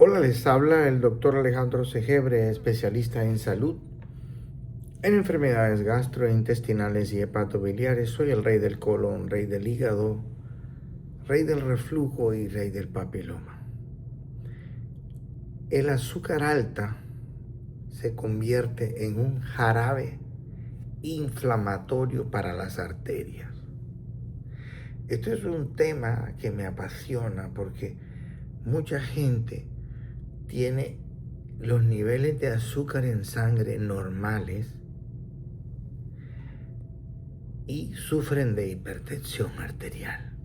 Hola, les habla el doctor Alejandro Segebre, especialista en salud, en enfermedades gastrointestinales y hepatobiliares. Soy el rey del colon, rey del hígado, rey del reflujo y rey del papiloma. El azúcar alta se convierte en un jarabe inflamatorio para las arterias. Esto es un tema que me apasiona porque mucha gente tiene los niveles de azúcar en sangre normales y sufren de hipertensión arterial,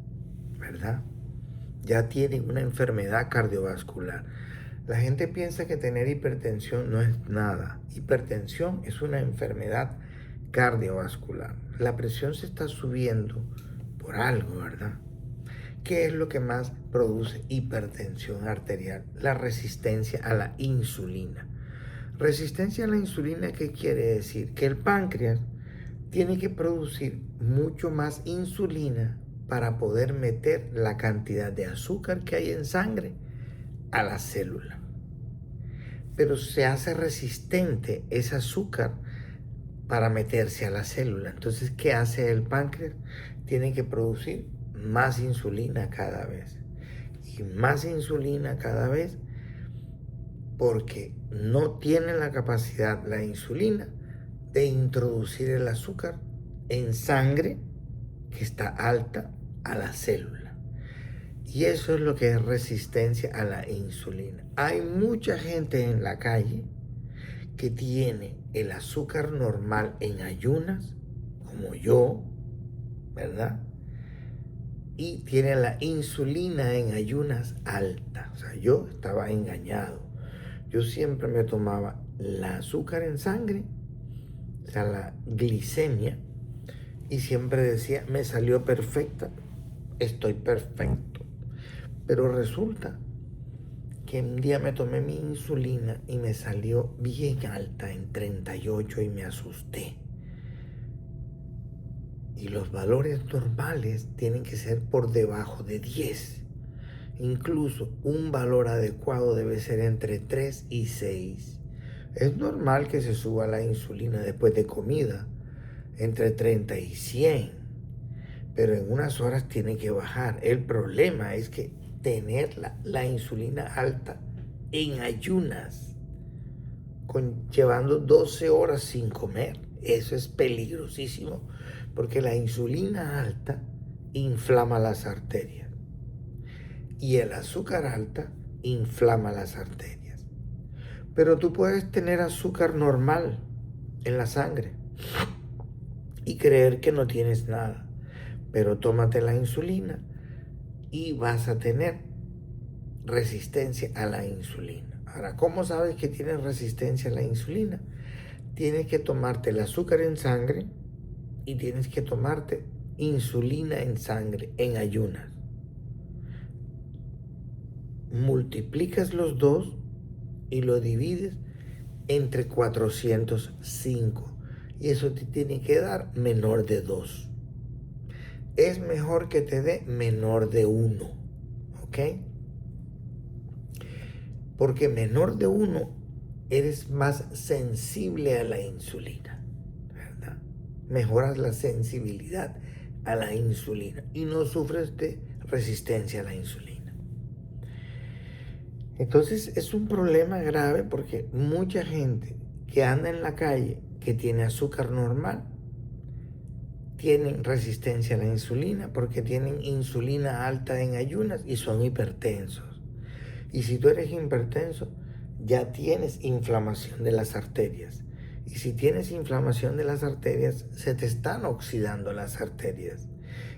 ¿verdad? Ya tienen una enfermedad cardiovascular. La gente piensa que tener hipertensión no es nada. Hipertensión es una enfermedad cardiovascular. La presión se está subiendo por algo, ¿verdad? ¿Qué es lo que más produce hipertensión arterial? La resistencia a la insulina. Resistencia a la insulina, ¿qué quiere decir? Que el páncreas tiene que producir mucho más insulina para poder meter la cantidad de azúcar que hay en sangre a la célula. Pero se hace resistente ese azúcar para meterse a la célula. Entonces, ¿qué hace el páncreas? Tiene que producir más insulina cada vez. Y más insulina cada vez porque no tiene la capacidad la insulina de introducir el azúcar en sangre que está alta a la célula. Y eso es lo que es resistencia a la insulina. Hay mucha gente en la calle que tiene el azúcar normal en ayunas, como yo, ¿verdad? Y tiene la insulina en ayunas alta. O sea, yo estaba engañado. Yo siempre me tomaba el azúcar en sangre, o sea, la glicemia, y siempre decía, me salió perfecta, estoy perfecto. Pero resulta que un día me tomé mi insulina y me salió bien alta en 38 y me asusté. Y los valores normales tienen que ser por debajo de 10. Incluso un valor adecuado debe ser entre 3 y 6. Es normal que se suba la insulina después de comida, entre 30 y 100, pero en unas horas tiene que bajar. El problema es que tener la insulina alta en ayunas, llevando 12 horas sin comer, eso es peligrosísimo, porque la insulina alta inflama las arterias y el azúcar alta inflama las arterias. Pero tú puedes tener azúcar normal en la sangre y creer que no tienes nada, pero tómate la insulina y vas a tener resistencia a la insulina. Ahora, ¿cómo sabes que tienes resistencia a la insulina? Tienes que tomarte el azúcar en sangre y tienes que tomarte insulina en sangre en ayunas. Multiplicas los dos y lo divides entre 405 y eso te tiene que dar menor de 2. Es mejor que te dé menor de 1, ¿ok? Porque menor de 1 eres más sensible a la insulina, ¿verdad? Mejoras la sensibilidad a la insulina y no sufres de resistencia a la insulina. Entonces es un problema grave porque mucha gente que anda en la calle que tiene azúcar normal tienen resistencia a la insulina porque tienen insulina alta en ayunas y son hipertensos. Y si tú eres hipertenso, ya tienes inflamación de las arterias. Y si tienes inflamación de las arterias, se te están oxidando las arterias.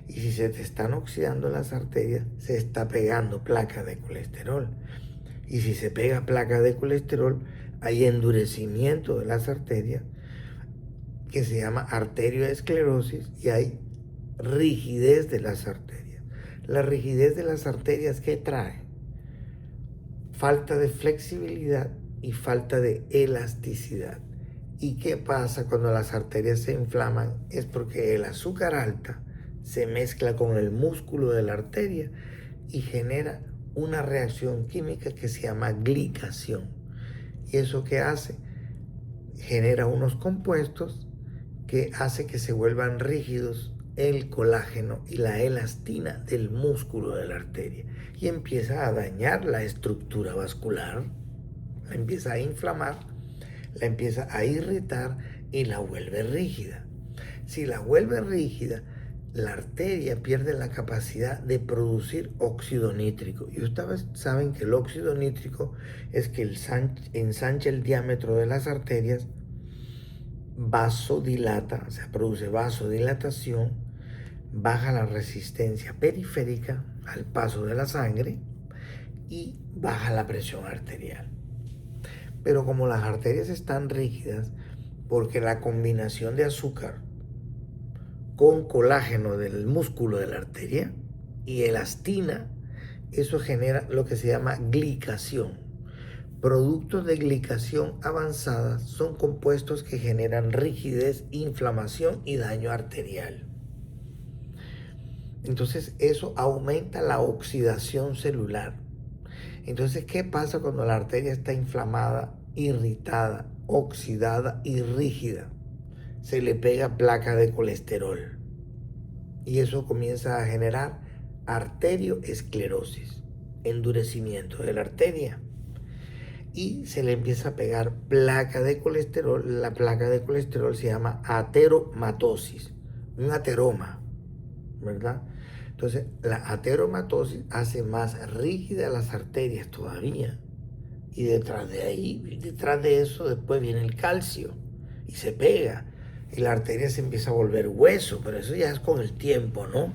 Y si se te están oxidando las arterias, se está pegando placa de colesterol. Y si se pega placa de colesterol, hay endurecimiento de las arterias, que se llama arterioesclerosis, y hay rigidez de las arterias. La rigidez de las arterias, ¿qué trae? Falta de flexibilidad y falta de elasticidad. ¿Y qué pasa cuando las arterias se inflaman? Es porque el azúcar alta se mezcla con el músculo de la arteria y genera una reacción química que se llama glicación. ¿Y eso qué hace? Genera unos compuestos que hace que se vuelvan rígidos el colágeno y la elastina del músculo de la arteria y empieza a dañar la estructura vascular, la empieza a inflamar, la empieza a irritar y la vuelve rígida. Si la vuelve rígida, la arteria pierde la capacidad de producir óxido nítrico. Y ustedes saben que el óxido nítrico es que ensancha el diámetro de las arterias, vasodilata, o sea, produce vasodilatación, baja la resistencia periférica al paso de la sangre y baja la presión arterial. Pero como las arterias están rígidas, porque la combinación de azúcar con colágeno del músculo de la arteria y elastina, eso genera lo que se llama glicación. Productos de glicación avanzada son compuestos que generan rigidez, inflamación y daño arterial. Entonces eso aumenta la oxidación celular. Entonces, ¿qué pasa cuando la arteria está inflamada, irritada, oxidada y rígida? Se le pega placa de colesterol y eso comienza a generar arterioesclerosis, endurecimiento de la arteria, y se le empieza a pegar placa de colesterol. La placa de colesterol se llama ateromatosis, un ateroma, ¿verdad? Entonces, la ateromatosis hace más rígidas las arterias todavía. Y detrás de eso, después viene el calcio y se pega. Y la arteria se empieza a volver hueso, pero eso ya es con el tiempo, ¿no?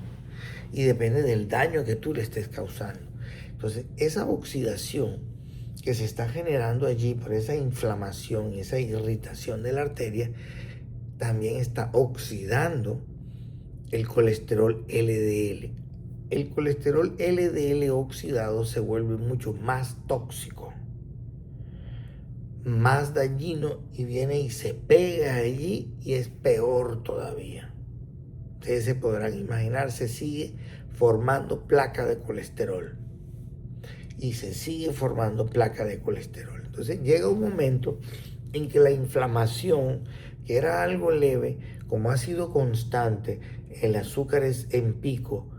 Y depende del daño que tú le estés causando. Entonces, esa oxidación que se está generando allí por esa inflamación y esa irritación de la arteria, también está oxidando el colesterol LDL. El colesterol LDL oxidado se vuelve mucho más tóxico, más dañino, y viene y se pega allí y es peor todavía. Ustedes se podrán imaginar, se sigue formando placa de colesterol y se sigue formando placa de colesterol. Entonces llega un momento en que la inflamación, que era algo leve, como ha sido constante, el azúcar es en pico,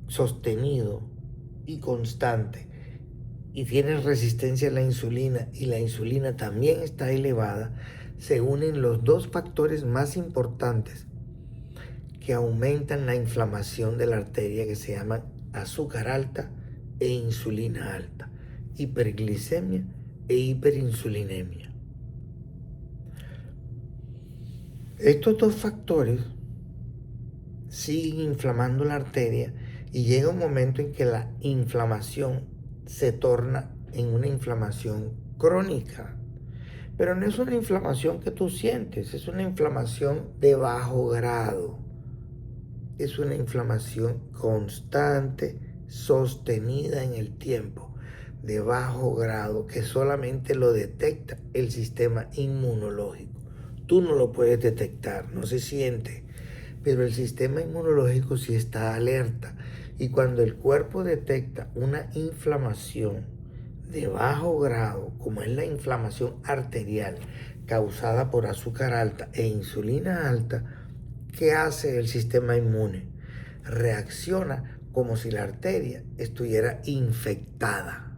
sostenido y constante, y tienes resistencia a la insulina y la insulina también está elevada, se unen los dos factores más importantes que aumentan la inflamación de la arteria, que se llaman azúcar alta e insulina alta, hiperglicemia e hiperinsulinemia. Estos dos factores siguen inflamando la arteria y llega un momento en que la inflamación se torna en una inflamación crónica. Pero no es una inflamación que tú sientes, es una inflamación de bajo grado. Es una inflamación constante, sostenida en el tiempo, de bajo grado, que solamente lo detecta el sistema inmunológico. Tú no lo puedes detectar, no se siente, pero el sistema inmunológico sí está alerta. Y cuando el cuerpo detecta una inflamación de bajo grado, como es la inflamación arterial causada por azúcar alta e insulina alta, ¿qué hace el sistema inmune? Reacciona como si la arteria estuviera infectada.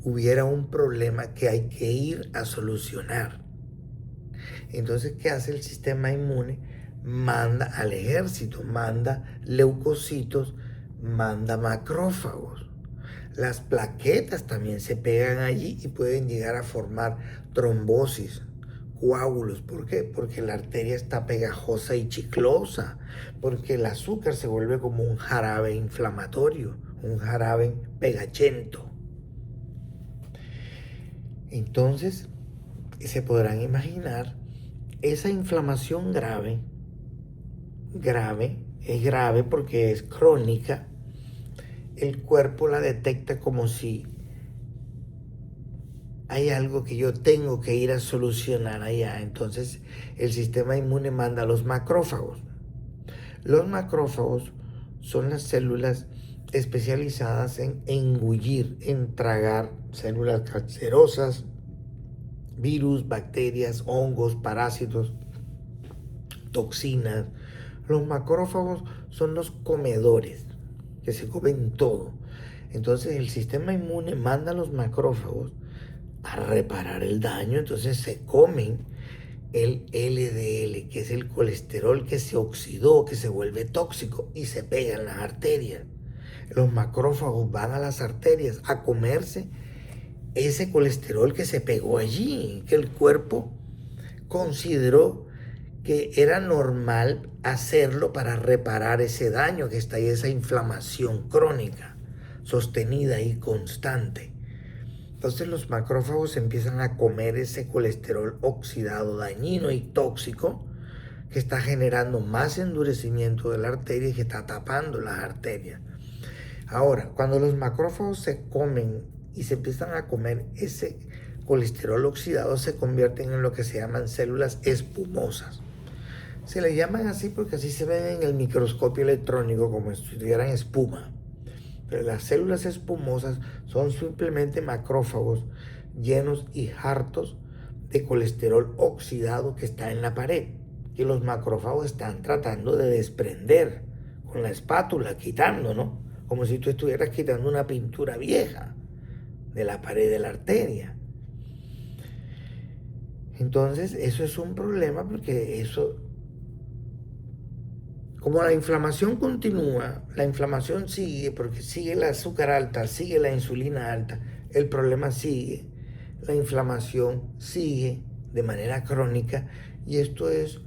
Hubiera un problema que hay que ir a solucionar. Entonces, ¿qué hace el sistema inmune? Manda al ejército, manda leucocitos, manda macrófagos. Las plaquetas también se pegan allí y pueden llegar a formar trombosis, coágulos. ¿Por qué? Porque la arteria está pegajosa y chiclosa, porque el azúcar se vuelve como un jarabe inflamatorio, un jarabe pegachento. Entonces, se podrán imaginar esa inflamación grave es grave porque es crónica. El cuerpo la detecta como si hay algo que yo tengo que ir a solucionar allá. Entonces el sistema inmune manda a los macrófagos. Los macrófagos son las células especializadas en engullir, en tragar células cancerosas, virus, bacterias, hongos, parásitos, toxinas. Los macrófagos son los comedores que se comen todo. Entonces el sistema inmune manda a los macrófagos a reparar el daño, entonces se comen el LDL, que es el colesterol que se oxidó, que se vuelve tóxico y se pega en las arterias. Los macrófagos van a las arterias a comerse ese colesterol que se pegó allí, que el cuerpo consideró que era normal hacerlo para reparar ese daño que está ahí, esa inflamación crónica, sostenida y constante. Entonces los macrófagos empiezan a comer ese colesterol oxidado, dañino y tóxico, que está generando más endurecimiento de la arteria y que está tapando las arterias. Ahora, cuando los macrófagos se comen y se empiezan a comer ese colesterol oxidado, se convierten en lo que se llaman células espumosas. Se le llaman así porque así se ven en el microscopio electrónico como si estuvieran espuma. Pero las células espumosas son simplemente macrófagos llenos y hartos de colesterol oxidado que está en la pared, que los macrófagos están tratando de desprender con la espátula, quitando, ¿no? Como si tú estuvieras quitando una pintura vieja de la pared de la arteria. Entonces, eso es un problema porque eso, como la inflamación continúa, la inflamación sigue porque sigue el azúcar alta, sigue la insulina alta, el problema sigue, la inflamación sigue de manera crónica y esto es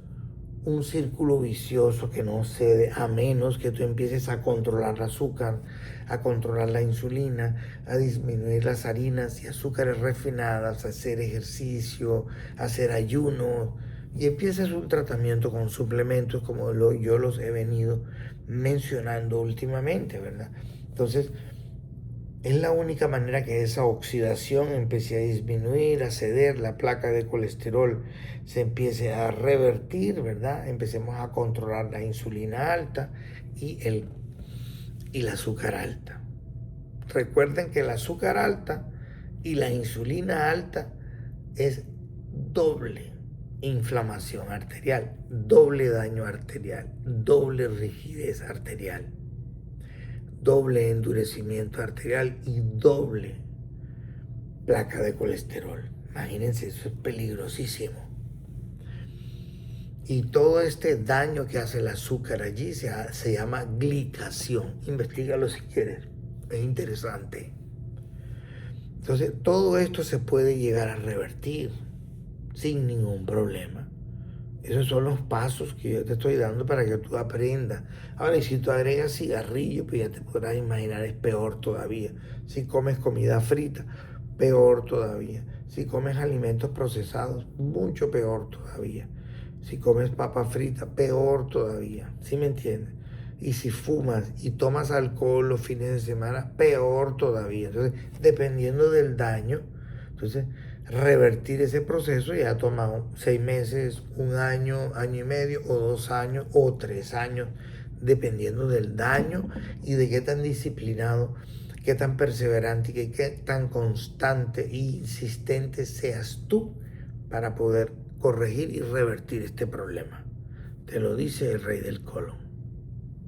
un círculo vicioso que no cede a menos que tú empieces a controlar el azúcar, a controlar la insulina, a disminuir las harinas y azúcares refinadas, a hacer ejercicio, a hacer ayuno y empiezas un tratamiento con suplementos como yo los he venido mencionando últimamente, ¿verdad? Entonces, es la única manera que esa oxidación empiece a disminuir, a ceder, la placa de colesterol se empiece a revertir, ¿verdad? Empecemos a controlar la insulina alta y el azúcar alta. Recuerden que el azúcar alta y la insulina alta es doble inflamación arterial, doble daño arterial, doble rigidez arterial, doble endurecimiento arterial y doble placa de colesterol. Imagínense, eso es peligrosísimo. Y todo este daño que hace el azúcar allí se llama glicación. Investígalo si quieres, es interesante. Entonces, todo esto se puede llegar a revertir sin ningún problema. Esos son los pasos que yo te estoy dando para que tú aprendas. Ahora, y si tú agregas cigarrillo, pues ya te podrás imaginar, es peor todavía. Si comes comida frita, peor todavía. Si comes alimentos procesados, mucho peor todavía. Si comes papa frita, peor todavía. ¿Sí me entiendes? Y si fumas y tomas alcohol los fines de semana, peor todavía. Entonces, dependiendo del daño, entonces revertir ese proceso ya toma 6 meses, 1 año, año y medio, o 2 años, o 3 años, dependiendo del daño y de qué tan disciplinado, qué tan perseverante y qué tan constante e insistente seas tú para poder corregir y revertir este problema. Te lo dice el rey del colon.